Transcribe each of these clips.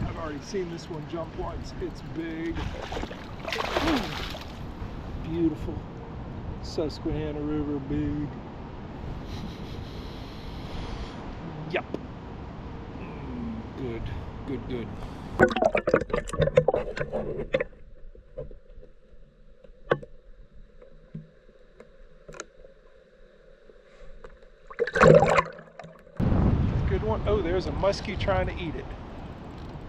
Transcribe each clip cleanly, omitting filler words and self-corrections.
I've already seen this one jump once. It's big. Beautiful. Susquehanna River, big. Yup. Good, good, good. Good one. Oh, there's a musky trying to eat it.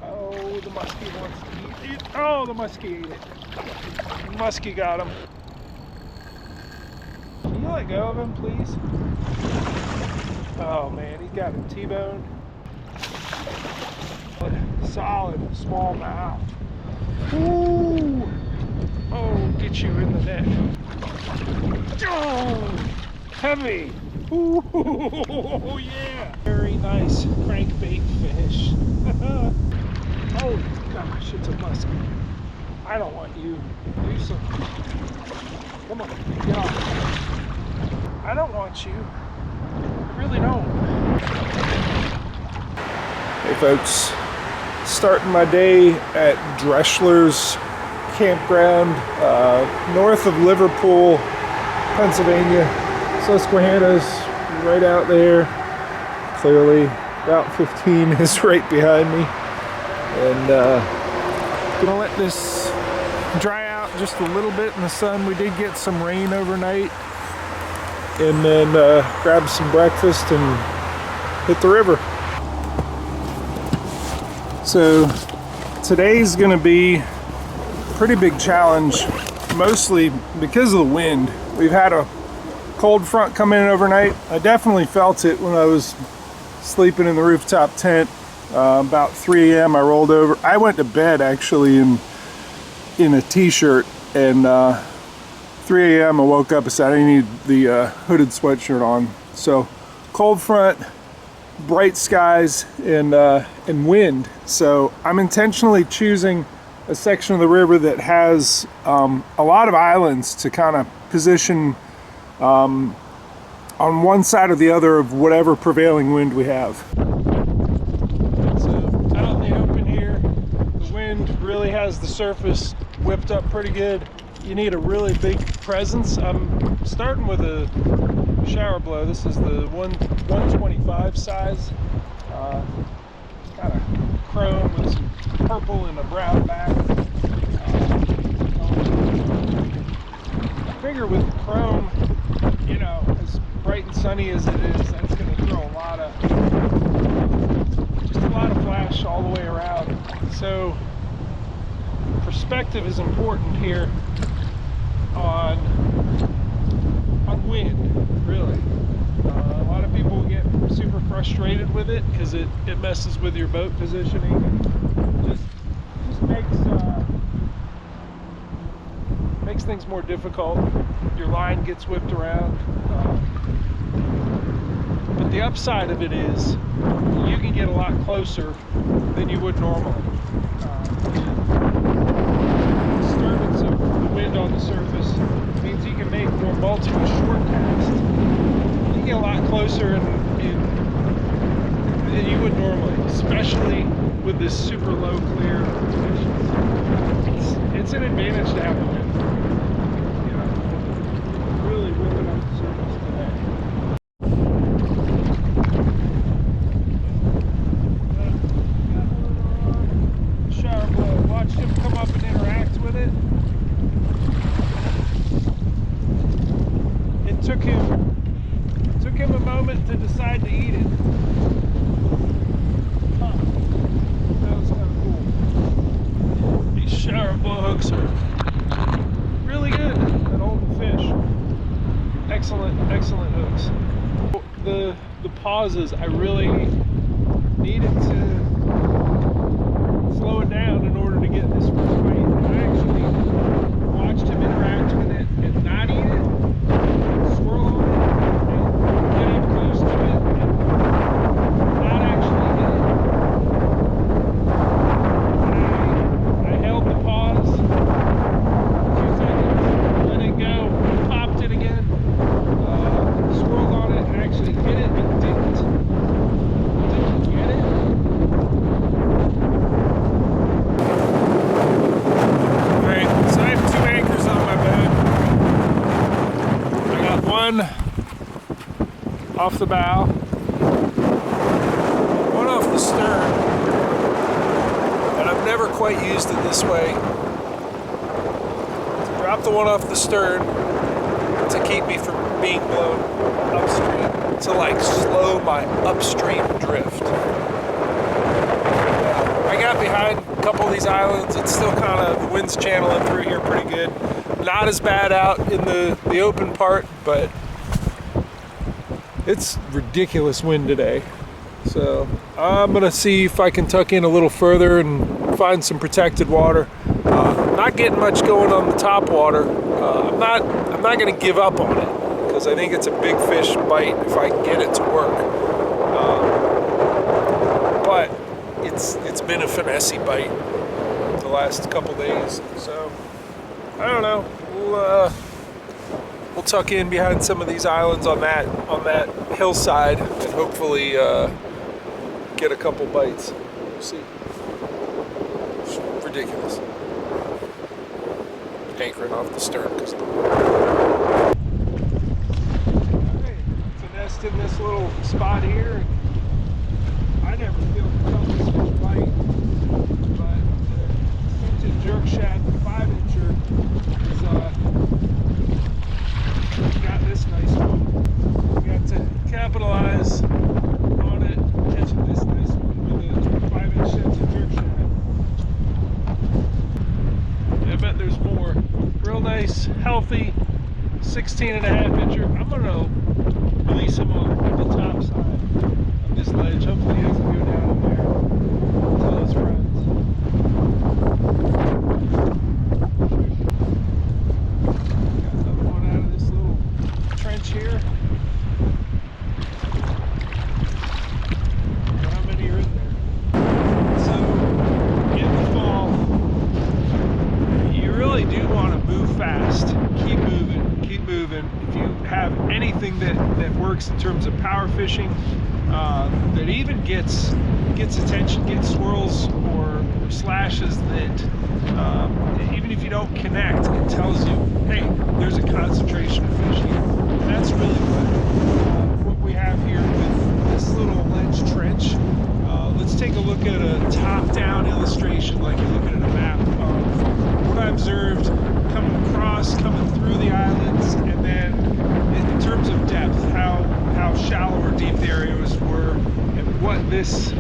Oh, the musky wants to eat it. Oh, the musky ate it. The musky got him. Can you let go of him, please? Oh man, he got him T-boned. Solid smallmouth. Ooh! Oh, get you in the net. Oh, heavy. Ooh, yeah. Very nice crankbait fish. Oh gosh, it's a musky. I don't want you. Do some. Come on, get off. I don't want you. I really don't. Hey folks, starting my day at Dreschler's campground north of Liverpool, Pennsylvania. Susquehanna's right out there. Clearly, Route 15 is right behind me. And gonna let this dry out just a little bit in the sun. We did get some rain overnight. And then grab some breakfast and hit the river. So today's gonna be a pretty big challenge, mostly because of the wind. We've had a cold front come in overnight. I definitely felt it when I was sleeping in the rooftop tent. About 3 a.m. I rolled over. I went to bed actually in a t-shirt, and 3 a.m. I woke up and said I need the hooded sweatshirt on. So cold front, bright skies, and wind. So I'm intentionally choosing a section of the river that has a lot of islands to kind of position on one side or the other of whatever prevailing wind we have. So out in the open here, the wind really has the surface whipped up pretty good. You need a really big presence. I'm starting with a shower blow. This is the 125 size. Kind of chrome with some purple and a brown back. I figure with chrome, you know, as bright and sunny as it is, that's going to throw just a lot of flash all the way around. So perspective is important here on wind, really. A lot of people get super frustrated with it because it messes with your boat positioning and just makes things more difficult. Your line gets whipped around. But the upside of it is you can get a lot closer than you would normally. Disturbance of the wind on the surface means you can make more multiple short casts. You get a lot closer than you would normally, especially with this super low clear conditions. It's an advantage to have the wind. You know, really whipping up the surface today. Shower blow. Watch him come up and interact with it. It took him a moment to decide to eat it. Huh. That was kind of cool. These shower blow hooks are really good at holding fish. Excellent hooks. The pauses, I really needed to slow it down in order to get this first bite. I actually watched him interact with it and not eat it, swirl on it, and get up close to it, and not actually hit it. I held the pause, 2 seconds, let it go, popped it again, swirled on it, and actually hit it, but didn't get it. off the bow, one off the stern, and I've never quite used it this way. Drop the one off the stern to keep me from being blown upstream, to like slow my upstream drift. I got behind a couple of these islands. It's still kind of, the wind's channeling through here pretty good. Not as bad out in the open part, but it's ridiculous wind today. So I'm gonna see if I can tuck in a little further and find some protected water. Not getting much going on the top water. I'm not gonna give up on it, because I think it's a big fish bite if I can get it to work. But it's been a finesse bite the last couple days, so I don't know. We'll tuck in behind some of these islands on that hillside and hopefully get a couple bites. We'll see. It's ridiculous. Anchoring off the stern because of the wind. Alright, finessed in this little spot here. I never felt this fish bite, but the jerk shad 5-incher is got this nice one. We got to capitalize on it, catching this nice one with a 5-inch jerk shad. I bet there's more. Real nice, healthy 16.5-incher. I'm gonna release him on the top side of this ledge. Hopefully he doesn't go down in there. Tell his friends. Got another one out of this little trench here. How many are in there? So, in the fall, you really do want to move fast. Keep moving, keep moving. If you have anything that works in terms of power fishing, that even gets attention, gets swirls or slashes that even if you don't connect, it tells you, hey, there's a concentration of fish here. And that's really what we have here with this little ledge trench. Let's take a look at a top-down illustration, like you're looking at a map of what I observed coming across, coming through the islands, and then in terms of depth, how shallow or deep the areas were, and what this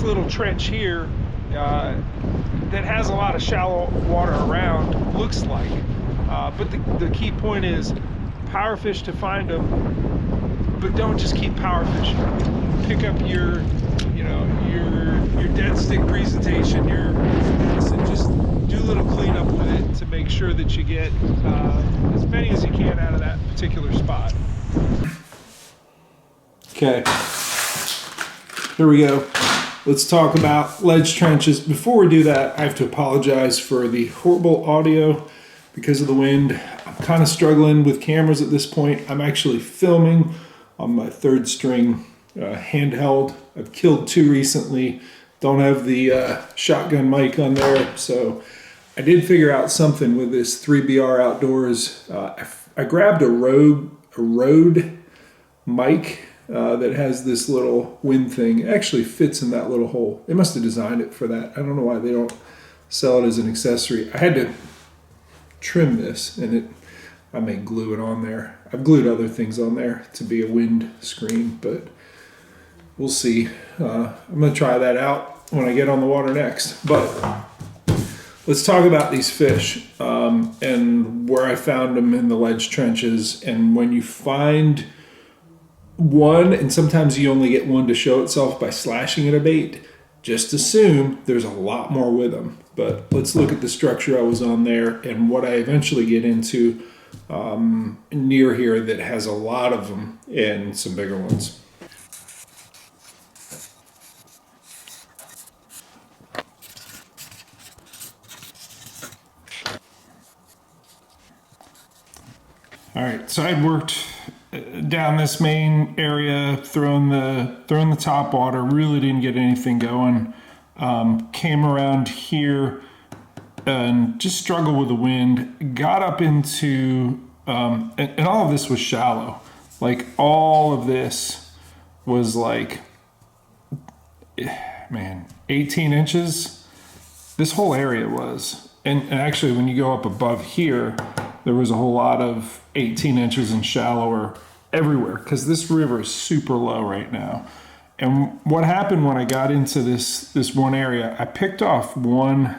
little trench here that has a lot of shallow water around looks like. But the key point is power fish to find them, but don't just keep power fishing. Pick up your dead stick presentation, and just do a little cleanup with it to make sure that you get as many as you can out of that particular spot. Okay, here we go. Let's talk about ledge trenches. Before we do that, I have to apologize for the horrible audio because of the wind. I'm kind of struggling with cameras at this point. I'm actually filming on my 3rd string handheld. I've killed 2 recently. Don't have the shotgun mic on there, so I did figure out something with this 3BR Outdoors. I grabbed a Rode mic that has this little wind thing. It actually fits in that little hole. They must have designed it for that. I don't know why they don't sell it as an accessory. I had to trim this, and I may glue it on there. I've glued other things on there to be a wind screen, but we'll see. I'm gonna try that out when I get on the water next. But let's talk about these fish and where I found them in the ledge trenches. And when you find one, and sometimes you only get one to show itself by slashing at a bait, just assume there's a lot more with them. But let's look at the structure I was on there and what I eventually get into near here that has a lot of them and some bigger ones. All right, so I'd worked down this main area, throwing the top water, really didn't get anything going. Came around here and just struggled with the wind. Got up into, and all of this was shallow. Like all of this was like, man, 18 inches. This whole area was. And actually when you go up above here, there was a whole lot of 18 inches and shallower everywhere, because this river is super low right now. And what happened when I got into this one area, I picked off one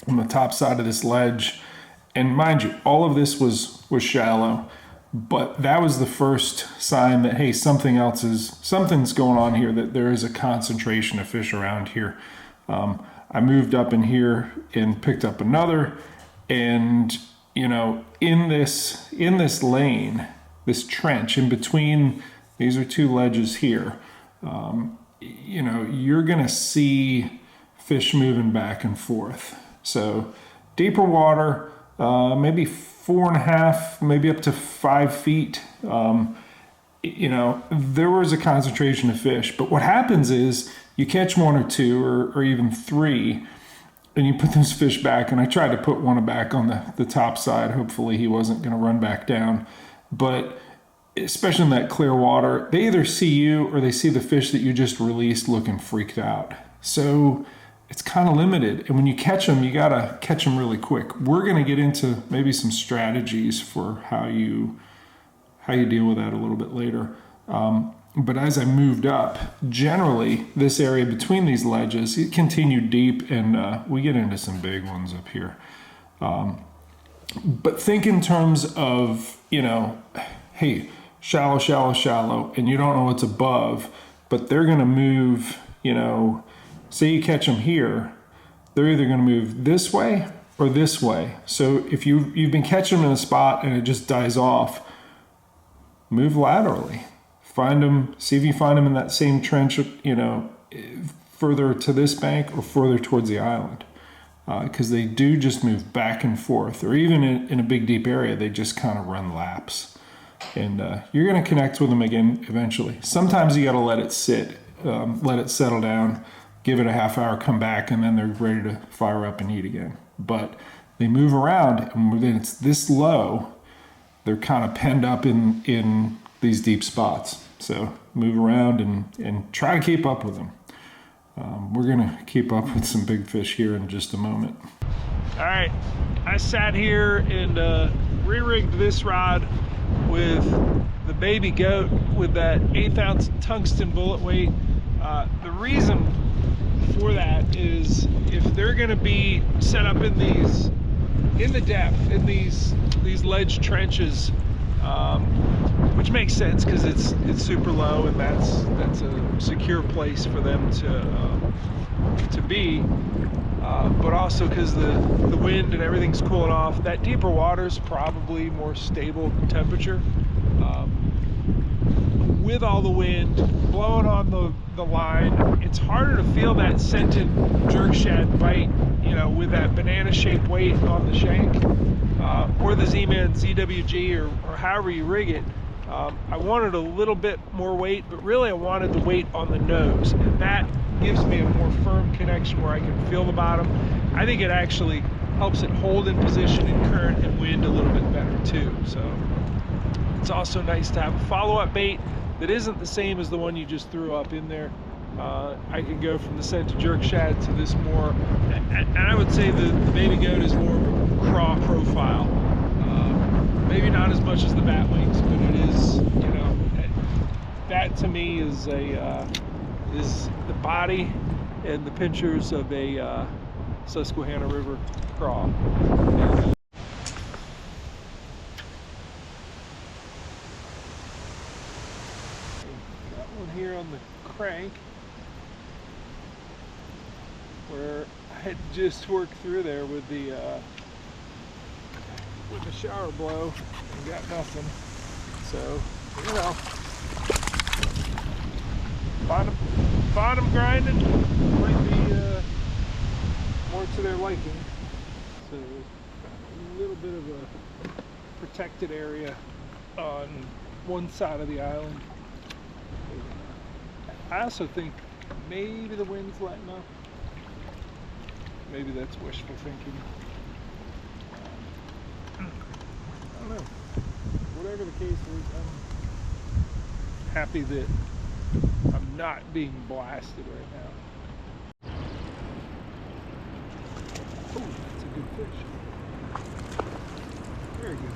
on the top side of this ledge. And mind you, all of this was shallow, but that was the first sign that, hey, something's going on here, that there is a concentration of fish around here. I moved up in here and picked up another, and you know, in this lane, this trench in between, these are two ledges here, you know, you're gonna see fish moving back and forth. So deeper water, maybe 4.5, maybe up to 5 feet. You know, there was a concentration of fish, but what happens is you catch one or two or even three, and you put those fish back. And I tried to put one back on the top side. Hopefully he wasn't going to run back down. But especially in that clear water, they either see you or they see the fish that you just released looking freaked out. So it's kind of limited. And when you catch them, you got to catch them really quick. We're going to get into maybe some strategies for how you deal with that a little bit later. But as I moved up, generally this area between these ledges, it continued deep, and we get into some big ones up here. But think in terms of, you know, hey, shallow, shallow, shallow, and you don't know what's above, but they're going to move, you know, say you catch them here, they're either going to move this way or this way. So if you've been catching them in a spot and it just dies off, move laterally. Find them, see if you find them in that same trench, you know, further to this bank or further towards the island. Because they do just move back and forth, or even in a big deep area, they just kind of run laps. And you're going to connect with them again eventually. Sometimes you got to let it sit, let it settle down, give it a half hour, come back, and then they're ready to fire up and eat again. But they move around, and when it's this low, they're kind of penned up in these deep spots. So move around and try to keep up with them. We're gonna keep up with some big fish here in just a moment. All right, I sat here and re-rigged this rod with the baby goat with that 1/8 ounce tungsten bullet weight. The reason for that is if they're gonna be set up in the depth, in these ledge trenches, which makes sense because it's super low, and that's a secure place for them to be, but also because the wind and everything's cooling off. That deeper water is probably more stable temperature. With all the wind blowing on the line, it's harder to feel that scented jerk shad bite, you know, with that banana shaped weight on the shank, or the Z-Man ZWG, or however you rig it. I wanted a little bit more weight, but really I wanted the weight on the nose, and that gives me a more firm connection where I can feel the bottom. I think it actually helps it hold in position in current and wind a little bit better too. So it's also nice to have a follow-up bait that isn't the same as the one you just threw up in there. I can go from the scented jerk shad to this more, and I would say the baby goat is more of a craw profile. Maybe not as much as the bat wings, but it is, you know, that to me is is the body and the pinchers of a Susquehanna River craw. And, got one here on the crank where I had just worked through there with the shower blow and got nothing. So, you know, bottom grinding might be more to their liking. So a little bit of a protected area on one side of the island. I also think maybe the wind's letting up. Maybe that's wishful thinking. I don't know. Whatever the case is, Happy that I'm not being blasted right now. Oh, that's a good fish. Very good.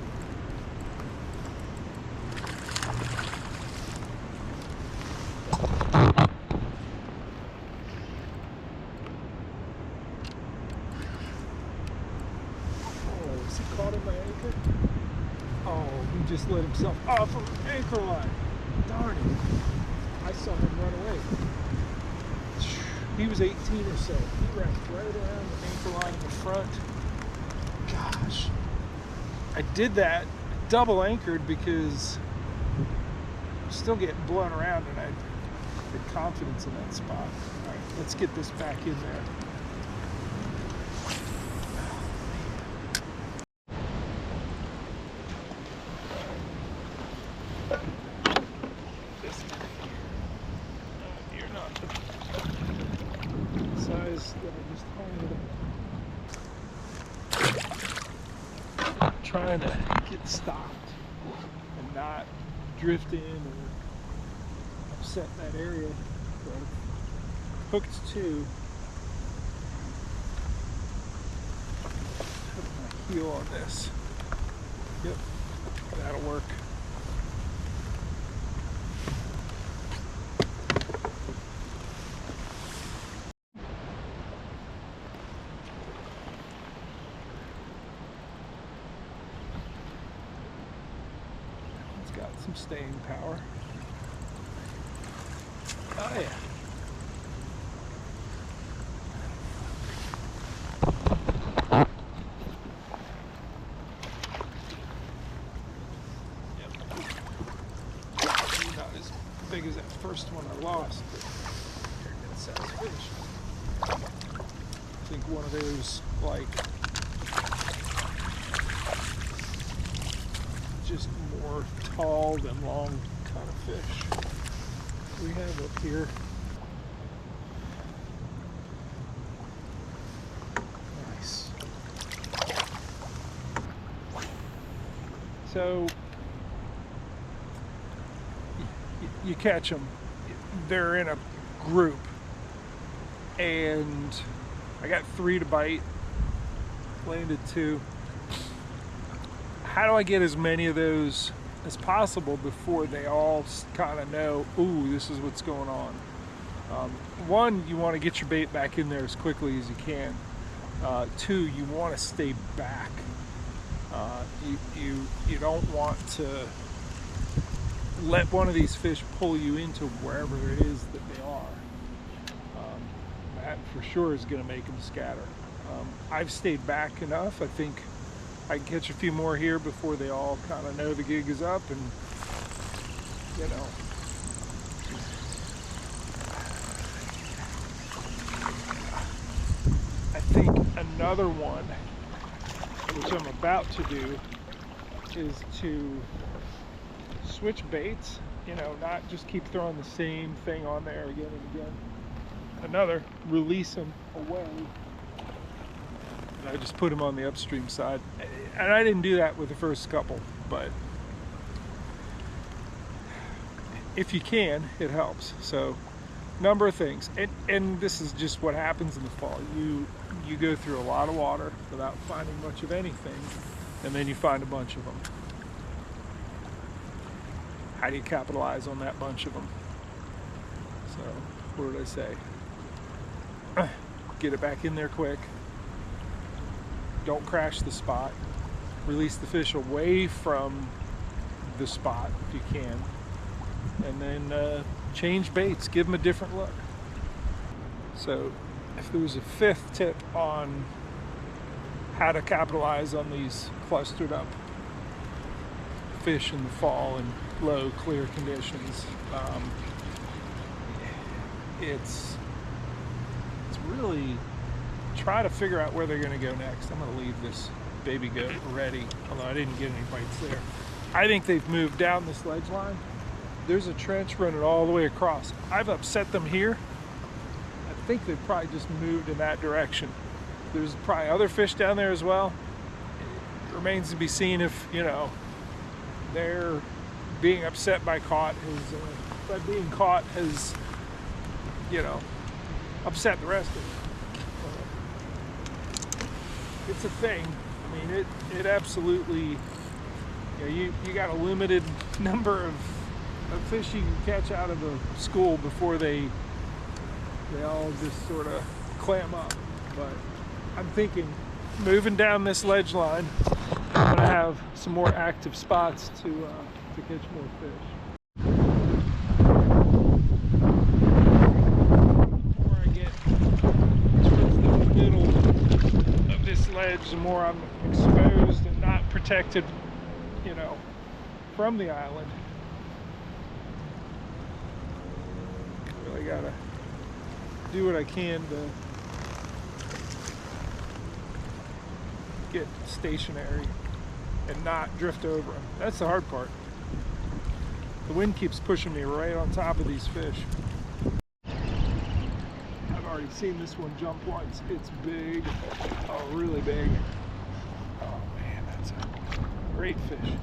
Oh, is he caught in my anchor? Oh, he just let himself off of an anchor line. Darn it. I saw him run away. He was 18 or so. He wrapped right around the anchor line in the front. Gosh. I did that double anchored because I'm still getting blown around and I had confidence in that spot. All right, let's get this back in there. You're not the size that I just hung it. Trying to get stopped and not drift in or upset that area. So hooked two. Put my heel on this. Yep, that'll work. Got some staying power. Oh yeah. Yep. Not as big as that first one I lost, but very good size fish. I think one of those, like, just more tall than long kind of fish we have up here. Nice. So you catch them, they're in a group, and I got 3 to bite, landed 2. How do I get as many of those as possible before they all kind of know, ooh, this is what's going on? One, you want to get your bait back in there as quickly as you can. 2, you want to stay back. You don't want to let one of these fish pull you into wherever it is that they are. That for sure is going to make them scatter. I've stayed back enough. I think I can catch a few more here before they all kind of know the gig is up, and you know, I think another one, which I'm about to do, is to switch baits, you know, not just keep throwing the same thing on there again and again. Another, release them away. I just put them on the upstream side, and I didn't do that with the first couple, but if you can, it helps. So, number of things, and this is just what happens in the fall. You go through a lot of water without finding much of anything, and then you find a bunch of them. How do you capitalize on that bunch of them? So, what did I say? Get it back in there quick. Don't crash the spot. Release the fish away from the spot if you can. And then change baits. Give them a different look. So if there was a 5th tip on how to capitalize on these clustered up fish in the fall in low, clear conditions, it's really try to figure out where they're going to go next. I'm going to leave this baby goat ready, although I didn't get any bites there. I think they've moved down this ledge line. There's a trench running all the way across. I've upset them here. I think they've probably just moved in that direction. There's probably other fish down there as well. It remains to be seen if, you know, they're being upset by caught has by being caught has, you know, upset the rest of it. It's a thing. I mean, it absolutely, you got a limited number of fish you can catch out of a school before they all just sort of clam up. But I'm thinking, moving down this ledge line, I'm gonna have some more active spots to catch more fish. The more I get towards the middle of this ledge, the more I'm exposed and not protected, you know, from the island. Really gotta do what I can to get stationary and not drift over them. That's the hard part. The wind keeps pushing me right on top of these fish. I've already seen this one jump once. It's big. Oh, really big. Oh man, that's a great fish.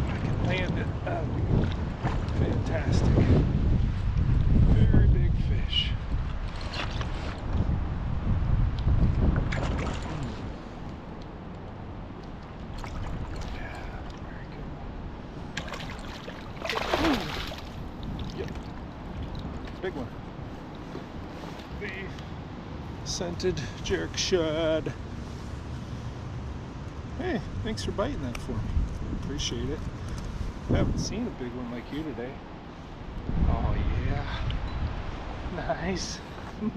I can land it. That would be fantastic. Very big fish. Big one. The scented jerk shad. Hey, thanks for biting that for me. Appreciate it. I haven't seen a big one like you today. Oh yeah. Nice. In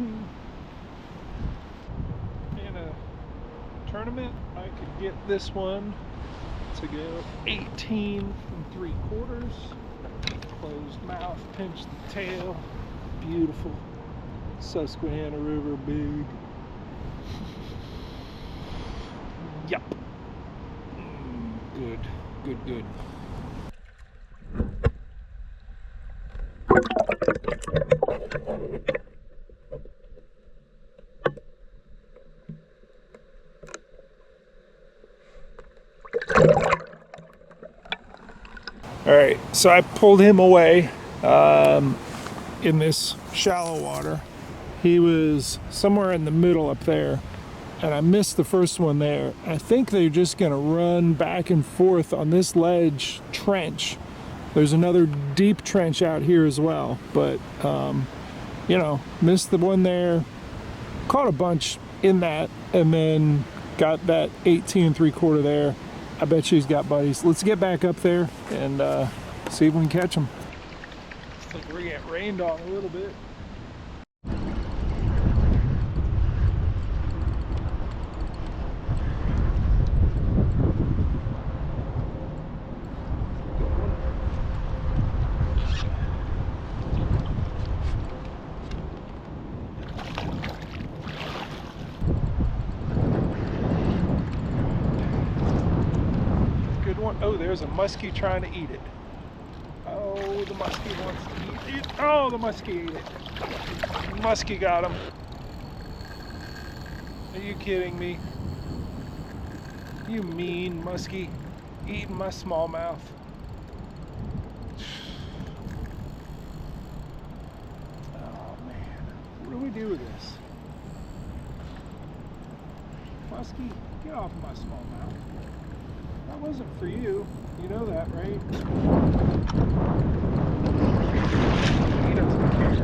a tournament, I could get this one to go 18 3/4. Closed mouth, pinch the tail. Beautiful Susquehanna River, big. Yup. Good, good, good. All right, so I pulled him away in this shallow water. He was somewhere in the middle up there, and I missed the first one there. I think they're just gonna run back and forth on this ledge trench. There's another deep trench out here as well, but you know, missed the one there, caught a bunch in that, and then got that 18 3/4 there. I bet she's got buddies. Let's get back up there and see if we can catch them. Looks like we're getting rained on a little bit. Oh, there's a musky trying to eat it. Oh, the musky wants to eat it. Oh, the musky ate it. The musky got him. Are you kidding me? You mean musky, eating my smallmouth. Oh man, what do we do with this? Musky, get off my smallmouth. That wasn't for you. You know that, right? He doesn't care.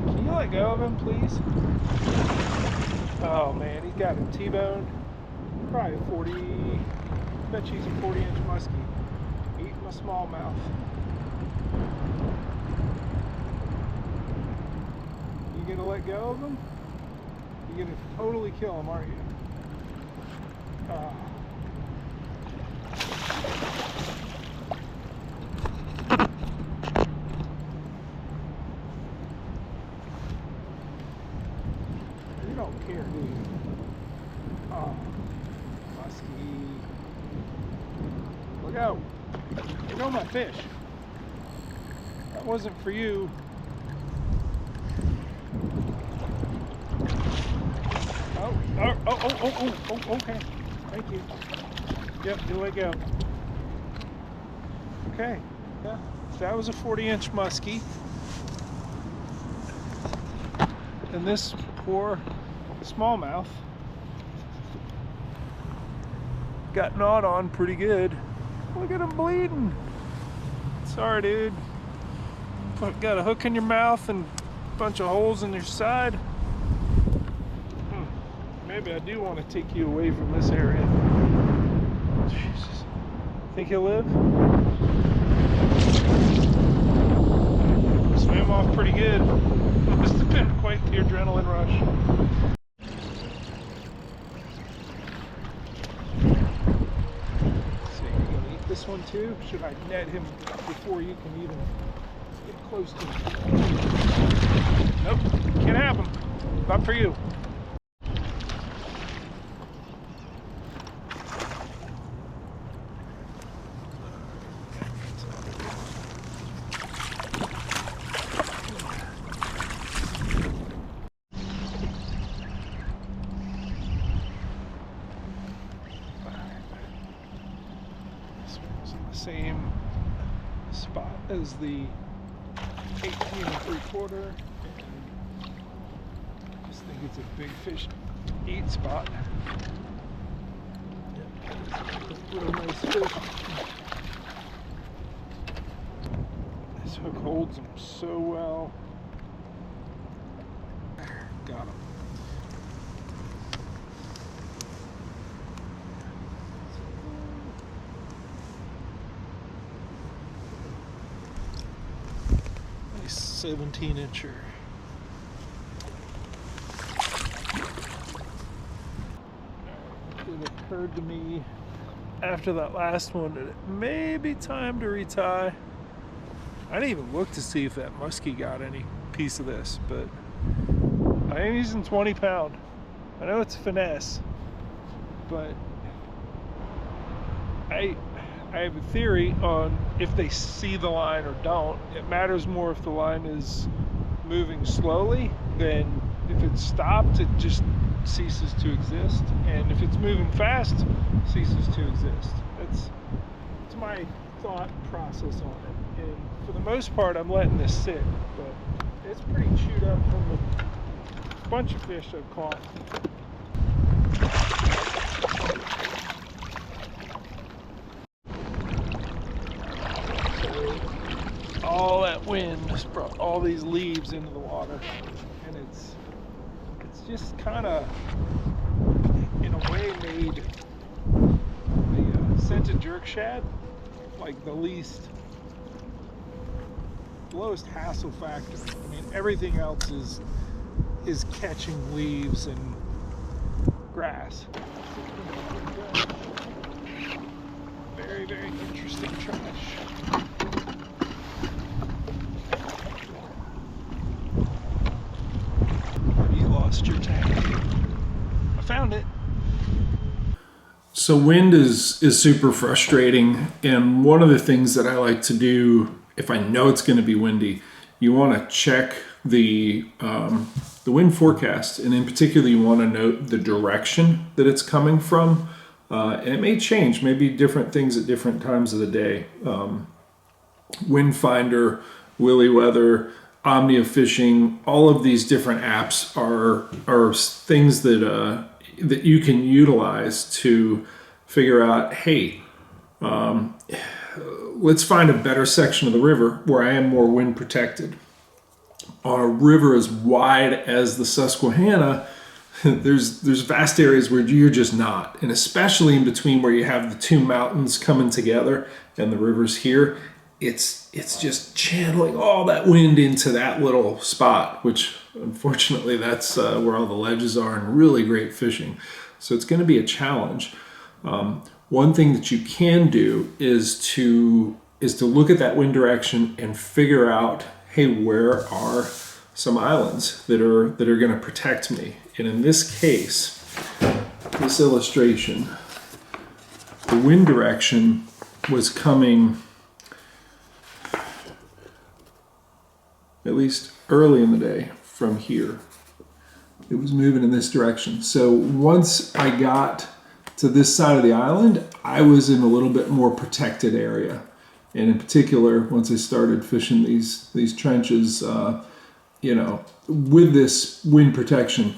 Can you let go of him, please? Oh man, he got him T-boned. Probably 40, I bet she's a 40-inch muskie. Eating my smallmouth. You gonna let go of him? You're gonna totally kill him, aren't you? You don't care, do you? Oh, musky. Look out. Look at my fish. That wasn't for you. Oh, okay. Thank you. Yep, you let go. Okay. Yeah, that was a 40-inch musky. And this poor smallmouth got gnawed on pretty good. Look at him bleeding. Sorry, dude. Got a hook in your mouth and a bunch of holes in your side. Maybe I do want to take you away from this area. Jesus. Think he'll live? Swam off pretty good. Must have been quite the adrenaline rush. So you're gonna eat this one too? Should I net him before you can even get close to him? Nope, can't have him. Not for you. Same spot as the 18 3/4, and I just think it's a big fish eat spot. Real nice fish. This hook holds them so well. Got him. Nice 17-incher. It occurred to me after that last one that it may be time to retie. I didn't even look to see if that musky got any piece of this, but I am using 20 pound. I know it's finesse, but I have a theory on if they see the line or don't. It matters more if the line is moving slowly than if it's stopped, it just ceases to exist. And if it's moving fast, ceases to exist. That's my thought process on it. And for the most part, I'm letting this sit, but it's pretty chewed up from the bunch of fish I've caught. All that wind just brought all these leaves into the water, and it's just kind of, in a way, made the scented jerk shad like the lowest hassle factor. I mean, everything else is catching leaves and grass. Very, very interesting trash. You lost your tank. I found it. So wind is super frustrating, and one of the things that I like to do if I know it's going to be windy, you want to check the wind forecast, and in particular you want to note the direction that it's coming from, and it may change, maybe different things at different times of the day. Wind Finder, Willy Weather, Omnia Fishing, all of these different apps are things that you can utilize to figure out, hey, let's find a better section of the river where I am more wind protected. On a river as wide as the Susquehanna, there's vast areas where you're just not, and especially in between where you have the two mountains coming together and the river's here, it's just channeling all that wind into that little spot, which unfortunately that's where all the ledges are and really great fishing. So it's going to be a challenge. One thing that you can do is to look at that wind direction and figure out, hey, where are some islands that are going to protect me? And in this case, this illustration, the wind direction was coming, at least early in the day, from here. It was moving in this direction. So once I got to this side of the island, I was in a little bit more protected area. And in particular, once I started fishing these trenches, with this wind protection,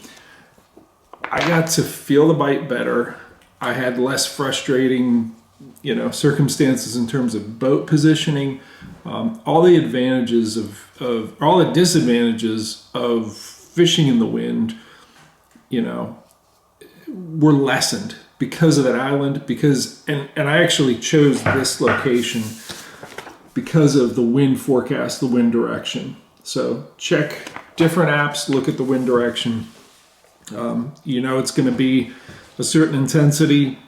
I got to feel the bite better. I had less frustrating, circumstances in terms of boat positioning. All the advantages all the disadvantages of fishing in the wind, were lessened because of that island. And I actually chose this location because of the wind forecast, the wind direction. So check different apps, look at the wind direction. It's going to be a certain intensity,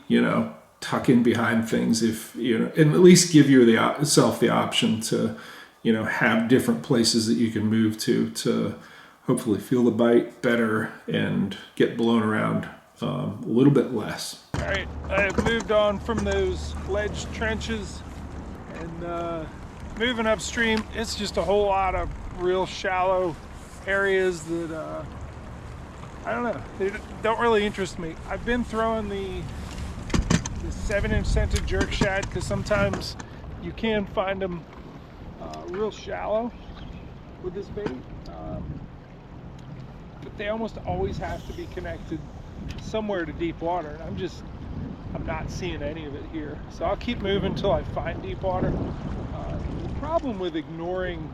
tuck in behind things and at least give yourself the option to, have different places that you can move to hopefully feel the bite better and get blown around a little bit less. All right, I have moved on from those ledge trenches and moving upstream. It's just a whole lot of real shallow areas that I don't know, they don't really interest me. I've been throwing the 7-inch scented jerk shad because sometimes you can find them real shallow with this bait, but they almost always have to be connected somewhere to deep water, and I'm not seeing any of it here. So I'll keep moving until I find deep water. The problem with ignoring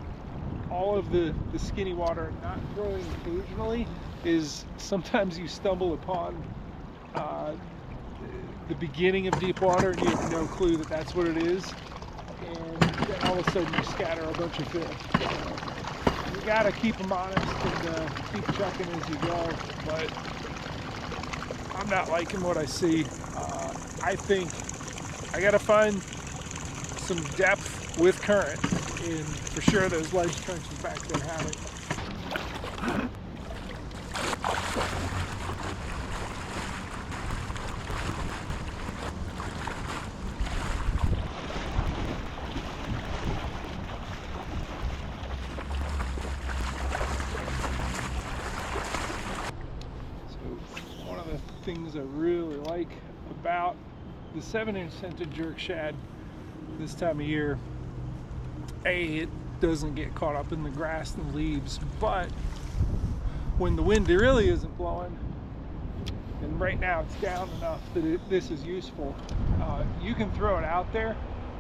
all of the skinny water and not throwing occasionally is sometimes you stumble upon the beginning of deep water and you have no clue that that's what it is, and then all of a sudden you scatter a bunch of fish. So you gotta keep them honest and keep chucking as you go, but I'm not liking what I see. I think I gotta find some depth with current, and for sure those ledge trenches back there have it. Things I really like about the 7-inch scented jerk shad this time of year, it doesn't get caught up in the grass and leaves, but when the wind really isn't blowing, and right now it's down enough that this is useful, you can throw it out there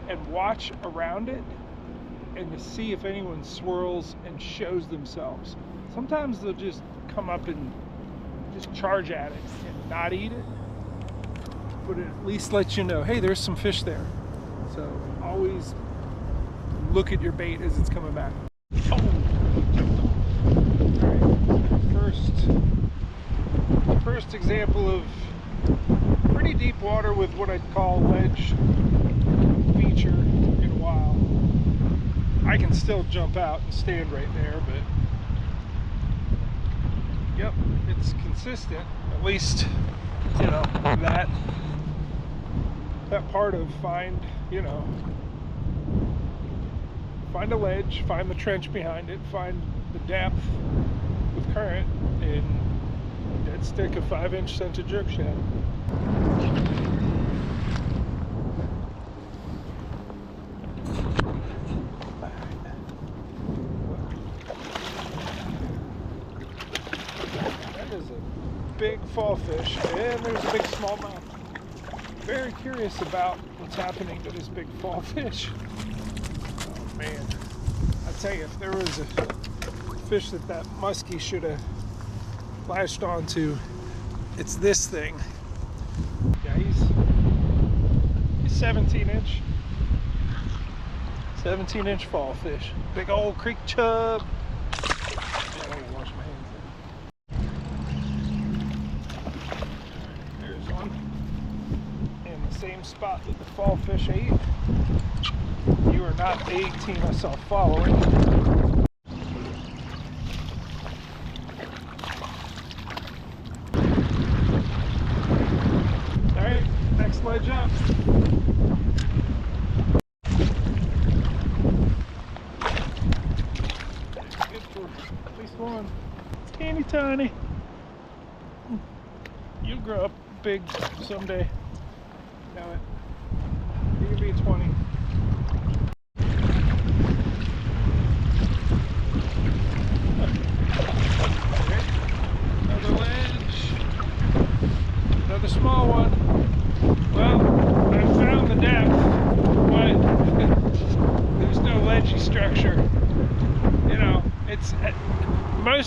and watch around it and to see if anyone swirls and shows themselves. Sometimes they'll just come up and just charge at it and not eat it, but it at least lets you know, hey, there's some fish there. So always look at your bait as it's coming back. Oh. All right. First example of pretty deep water with what I'd call ledge feature in a while. I can still jump out and stand right there, but yep, it's consistent. At least, that part of find a ledge, find the trench behind it, find the depth with current, and dead stick a 5-inch scented jerk shad. Big fall fish, and there's a big smallmouth. Very curious about what's happening to this big fall fish. Oh man, I tell you, if there was a fish that musky should have lashed onto, it's this thing. Yeah, he's 17-inch fall fish. Big old creek chub. Yeah, I gotta wash my hands. Same spot that the fall fish ate. You are not the 18 I saw following. Alright, next ledge up. Good for at least one. Teeny tiny. You'll grow up big someday. Know it. You can be 20.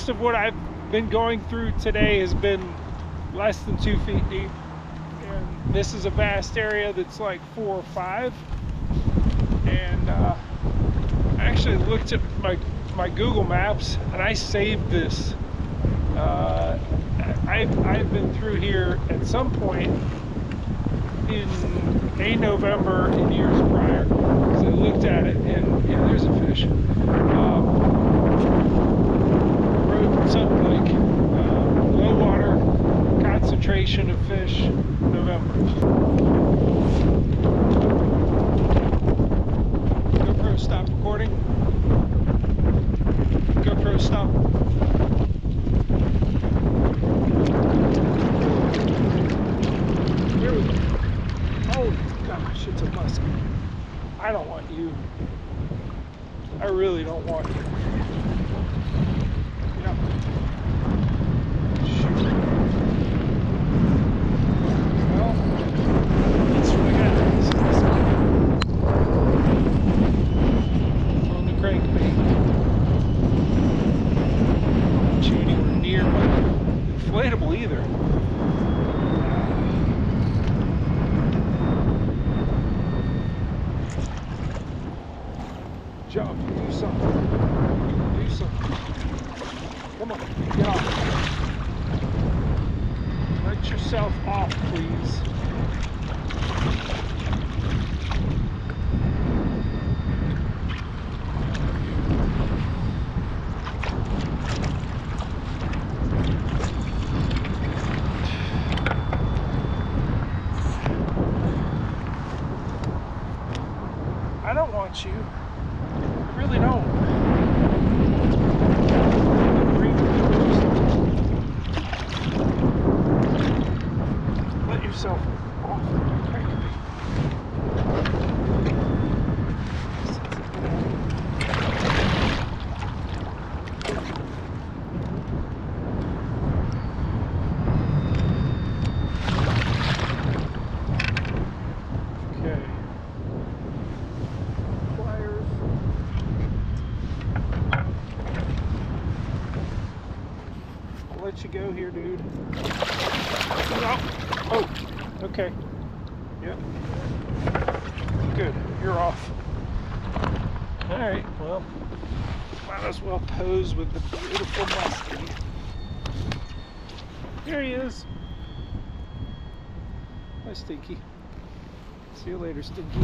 most of what I've been going through today has been less than 2 feet deep, and this is a vast area that's like 4 or 5. And I actually looked at my Google Maps and I saved this. I've been through here at some point in November in years prior. So I looked at it, and yeah, there's a fish. Wrote something like low water concentration of fish, November. GoPro, stop recording. GoPro, stop. Here we go. Oh gosh, it's a musky. I don't want you. I really don't want you. Yeah. Shoot. Well, that's what I got. On the crankbait. Not you anywhere near my inflatable either. Jump, do something. Do something. Come on, get off. Let yourself off, please. I don't want you. I really don't. Let yourself off the crankbait. Okay. Pliers. I'll let you go here, dude. Oh, okay. Yep. Good. You're off. Alright, well, might as well pose with the beautiful musky. Here he is. Hi, Stinky. See you later, Stinky.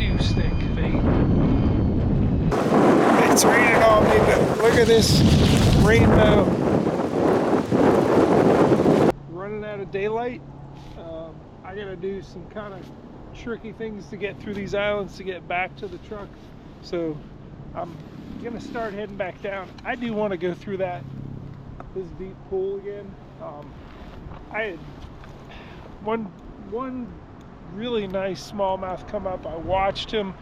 You stink, mate. It's raining on me, but look at this rainbow. Running out of daylight. I gotta do some kind of tricky things to get through these islands to get back to the truck. So I'm gonna start heading back down. I do want to go through this deep pool again. I had one really nice smallmouth come up. I watched him.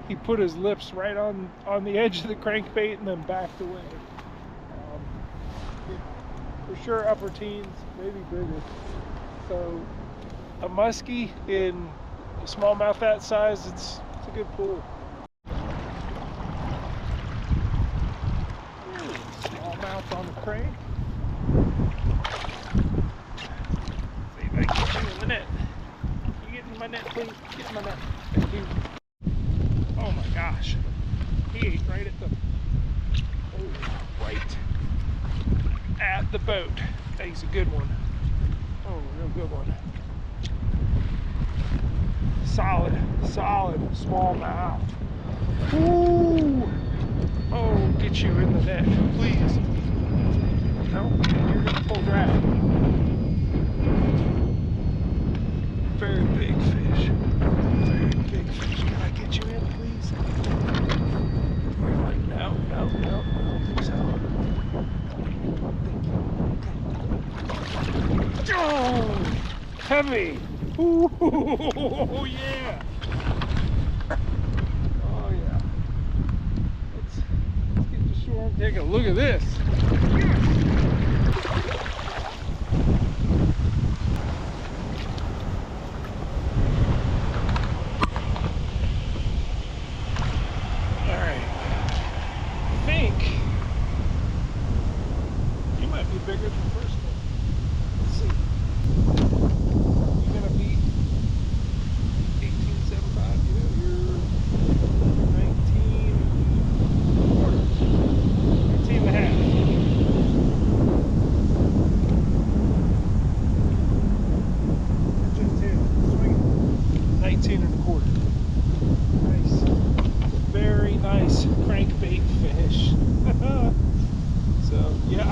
He put his lips right on the edge of the crankbait and then backed away. For sure upper teens, maybe bigger. So a musky in a smallmouth that size, it's a good pool. Smallmouth on the crank. See if I can get you in the net. Can you get in my net, please? Get in my net. Thank you. Oh my gosh. He ate right at the boat. He's a good one. Oh, real good one. Solid smallmouth. Ooh! Oh, get you in the net, please. No, you're gonna pull drag. Very big fish. Very big fish. Can I get you in, please? You're like, no, I don't think so. Oh, heavy. Ooh, yeah. Oh, yeah. Let's get to shore and take a look at this.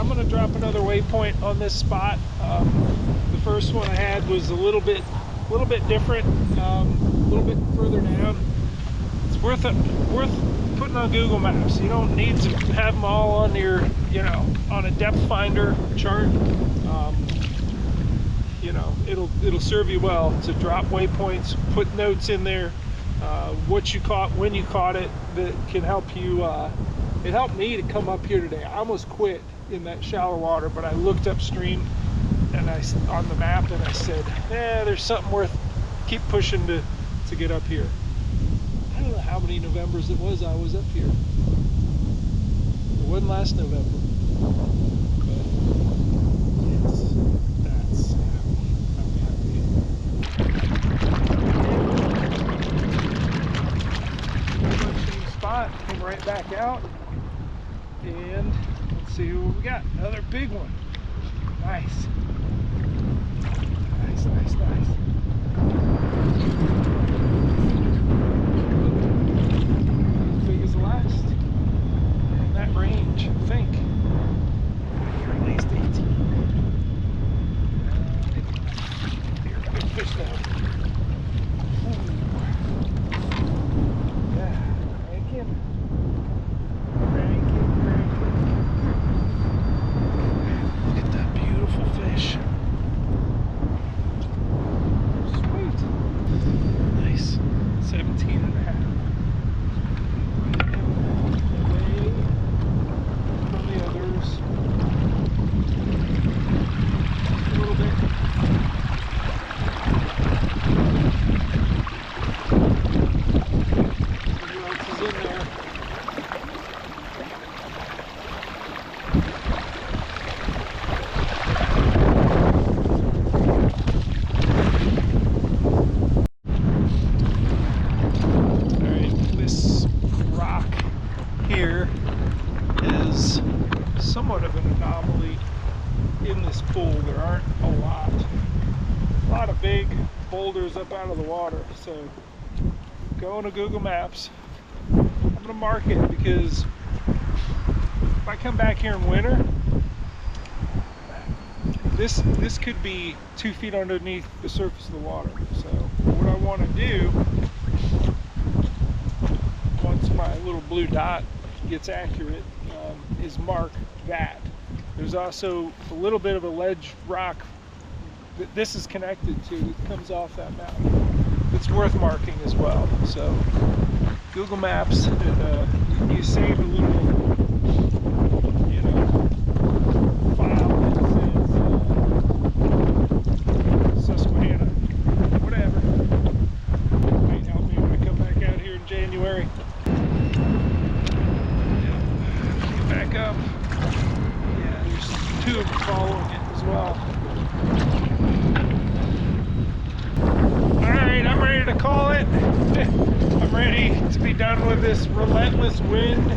gonna drop another waypoint on this spot. The first one I had was a little bit different, a little bit further down. It's worth putting on Google Maps. You don't need to have them all on your, you know, on a depth finder chart. You know, it'll serve you well to drop waypoints, put notes in there, what you caught, when you caught it, that can help you. It helped me to come up here today. I almost quit in that shallow water, but I looked upstream and on the map, and I said, there's something worth keep pushing to get up here. I don't know how many Novembers it was I was up here. It wasn't last November. But yes, that's I'm happy. Same spot, came right back out. And let's see what we got. Another big one. Nice. Nice, nice, nice. As big as the last. In that range, I think. Here, at least 18. Here, good fish though. Yeah, cranking. Look at that beautiful fish. Sweet. Nice. 17 and a half. Away from the others. A little bit. See who else is in there. Somewhat of an anomaly in this pool. There aren't a lot of big boulders up out of the water, so going to Google Maps, I'm gonna mark it, because if I come back here in winter, this could be 2 feet underneath the surface of the water. So what I want to do, once my little blue dot gets accurate, is mark that. There's also a little bit of a ledge rock that this is connected to. It comes off that mountain. It's worth marking as well. So Google Maps, you save a little, you know, file that says Susquehanna, whatever. Might help me when I come back out here in January. Back up. Yeah, there's 2 of them following it as well. Alright, I'm ready to call it. I'm ready to be done with this relentless wind.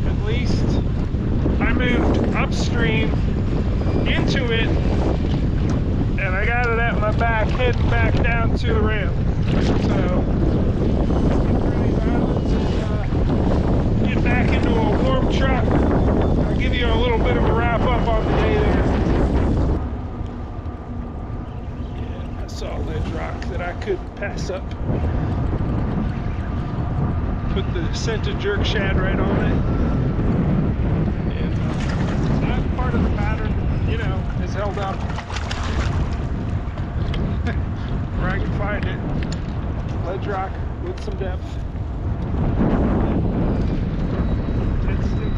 At least I moved upstream into it, and I got it at my back, heading back down to the ramp. So get back into a warm truck. I'll give you a little bit of a wrap up on the day there. Yeah, I saw a ledge rock that I couldn't pass up. Put the scented jerk shad right on it. And that part of the pattern, you know, is held up where I can find it. Ledge rock with some depth.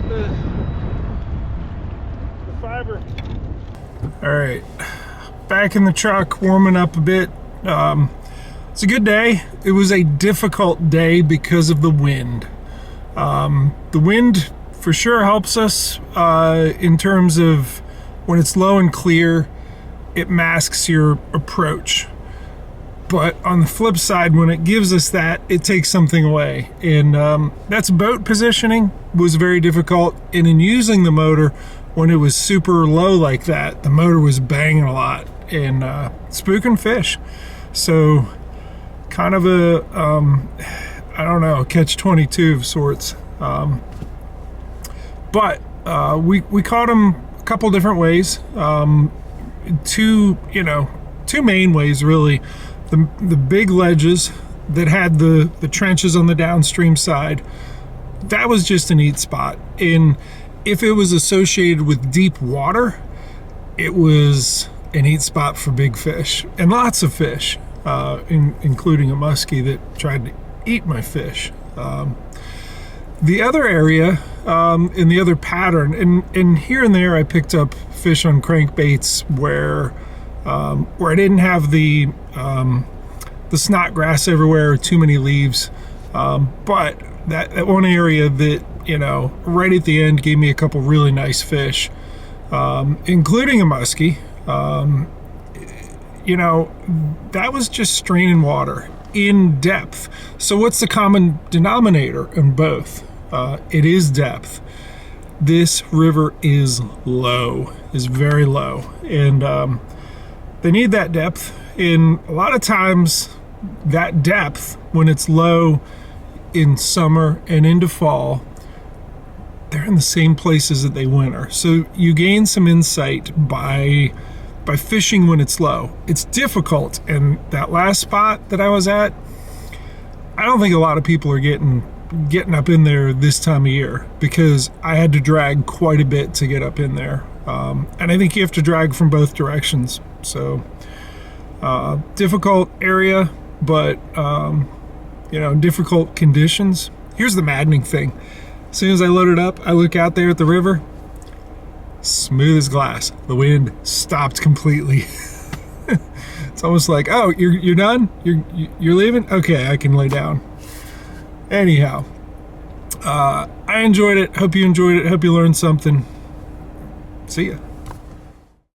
The fiber. All right, back in the truck, warming up a bit. It's a good day. It was a difficult day because of the wind. The wind for sure helps us in terms of when it's low and clear, it masks your approach. But on the flip side, when it gives us that, it takes something away. And that's boat positioning was very difficult. And in using the motor, when it was super low like that, the motor was banging a lot and spooking fish. So kind of a, I don't know, catch-22 of sorts. But We caught them a couple different ways. Two main ways really. The big ledges that had the trenches on the downstream side, that was just a neat spot. And if it was associated with deep water, it was a neat spot for big fish and lots of fish, including a muskie that tried to eat my fish. The other area, in the other pattern, and here and there I picked up fish on crankbaits where I didn't have the snot grass everywhere or too many leaves, but that one area that, right at the end gave me a couple really nice fish, including a muskie. That was just straining water in depth. So what's the common denominator in both? It is depth. This river is low, is very low, and they need that depth. And a lot of times that depth, when it's low in summer and into fall, they're in the same places that they winter. So you gain some insight by fishing when it's low. It's difficult, and that last spot that I was at, I don't think a lot of people are getting up in there this time of year, because I had to drag quite a bit to get up in there, and I think you have to drag from both directions. So difficult area, but difficult conditions. Here's the maddening thing: as soon as I load it up, I look out there at the river, smooth as glass. The wind stopped completely. It's almost like, oh, you're done? You're leaving? Okay, I can lay down. Anyhow, I enjoyed it. Hope you enjoyed it. Hope you learned something. See ya.